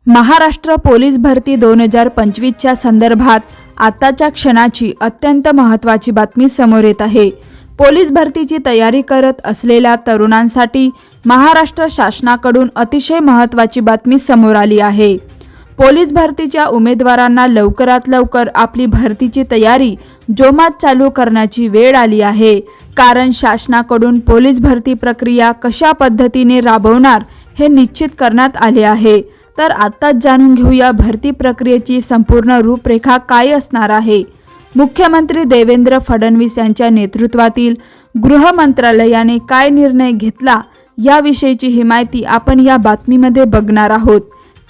Maharashtra police भरती 2025च्या संदर्भात आताच्या क्षणाची अत्यंत महत्त्वाची बातमी समोर येत आहे। पोलीस भरतीची तयारी करत असलेल्या तरुणांसाठी महाराष्ट्र शासनाकडून अतिशय महत्त्वाची बातमी समोर आली आहे। पोलीस भरतीच्या उमेदवारांना लवकरात लवकर आपली भरतीची तयारी जोमात चालू करण्याची वेळ आली आहे। कारण शासनाकडून पोलीस भरती प्रक्रिया कशा पद्धतीने राबवणार हे निश्चित करण्यात आले आहे। तर आत्ताच जाणून घेऊया भरती प्रक्रियेची संपूर्ण रूपरेखा काय असणार आहे। मुख्यमंत्री देवेंद्र फडणवीस यांच्या नेतृत्वातील गृह मंत्रालयाने काय निर्णय घेतला याविषयीची ही माहिती आपण या बातमीमध्ये बघणार आहोत।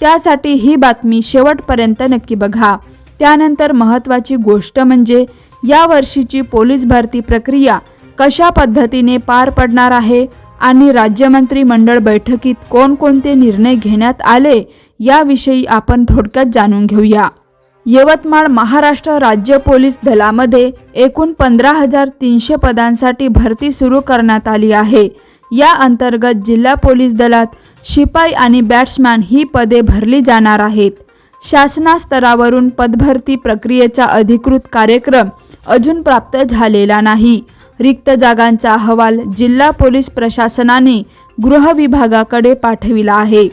त्यासाठी ही बातमी शेवटपर्यंत नक्की बघा। त्यानंतर महत्त्वाची गोष्ट म्हणजे या वर्षीची पोलीस भरती प्रक्रिया कशा पद्धतीने पार पडणार आहे आणि राज्यमंत्री मंडळ बैठकीत कोणकोणते निर्णय घेण्यात आले याविषयी आपण थोडक्यात जाणून घेऊया। यवतमाळ महाराष्ट्र राज्य पोलीस दलामध्ये एकूण 15,300 पदांसाठी भरती सुरू करण्यात आली आहे। या अंतर्गत जिल्हा पोलीस दलात शिपाई आणि बॅट्समॅन ही पदे भरली जाणार आहेत। शासना स्तरावरून पदभरती प्रक्रियेचा अधिकृत कार्यक्रम अजून प्राप्त झालेला नाही। रिक्त जागांचा अहवाल जिल्हा पोलीस प्रशासनाने गृह विभागाकडे पाठविला आहे।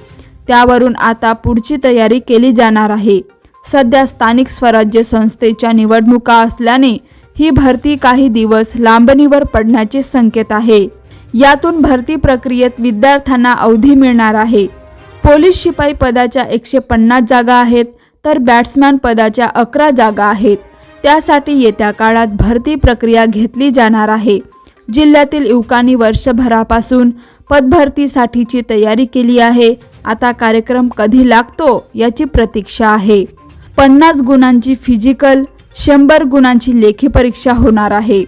त्यावरून आता पुढची तयारी केली जाणार आहे। सध्या स्थानिक स्वराज्य संस्थेच्या निवडणुका असल्याने ही भरती काही दिवस लांबणीवर पडण्याचे संकेत आहे। यातून भरती प्रक्रियेत विद्यार्थ्यांना अवधी मिळणार आहे। पोलीस शिपाई पदाच्या 150 जागा आहेत, तर बॅट्समॅन पदाच्या 11 जागा आहेत। त्यासाठी येत्या काळात भरती प्रक्रिया घेतली जाणार आहे। जिल्ह्यातील युवकांनी वर्षभरापासून पदभरतीसाठीची तयारी केली आहे। आता कार्यक्रम कधी लागतो याची प्रतीक्षा आहे। 50 गुणांची फिजिकल, 100 गुणांची लेखी परीक्षा होणार आहे।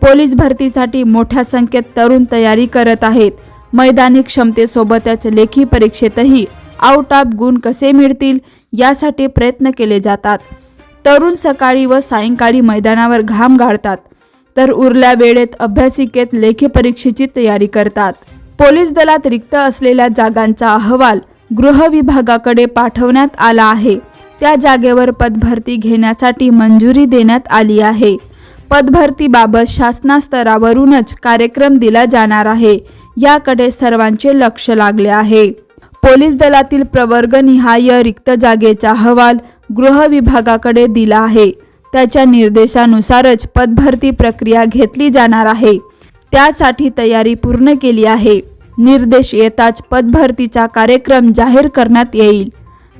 पोलीस भरतीसाठी मोठ्या संख्येत तरुण तयारी करत आहेत। मैदानी क्षमतेसोबतच लेखी परीक्षेतही आउट ऑफ गुण कसे मिळतील यासाठी प्रयत्न केले जातात। तरुण सकाळी व सायंकाळी मैदानावर घाम गाळतात, तर उरल्या वेळेत अभ्यासिकेत लेखी परीक्षेची तयारी करतात। पोलीस दलात रिक्त असलेल्या जागांचा अहवाल गृह विभागाकडे पाठवण्यात आला आहे। त्या जागेवर पदभरती घेण्यासाठी मंजुरी देण्यात आली आहे। पदभरतीबाबत शासना स्तरावरूनच कार्यक्रम दिला जाणार आहे। याकडे सर्वांचे लक्ष लागले आहे। पोलीस दलातील प्रवर्गनिहाय रिक्त जागेचा अहवाल गृह विभागाकडे दिला आहे। त्याच्या निर्देशानुसारच पदभरती प्रक्रिया घेतली जाणार आहे। त्यासाठी तयारी पूर्ण केली आहे। निर्देश येताच पदभरतीचा कार्यक्रम जाहीर करण्यात येईल।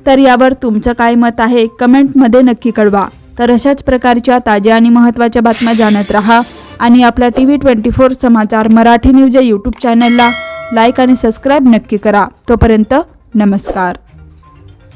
तर यावर तुमचं काय मत आहे कमेंटमध्ये नक्की कळवा। तर अशाच प्रकारच्या ताज्या आणि महत्त्वाच्या बातम्या जाणत रहा आणि आपल्या TV24 समाचार मराठी न्यूज या यूट्यूब चॅनलला लाईक आणि सबस्क्राईब नक्की करा। तोपर्यंत नमस्कार।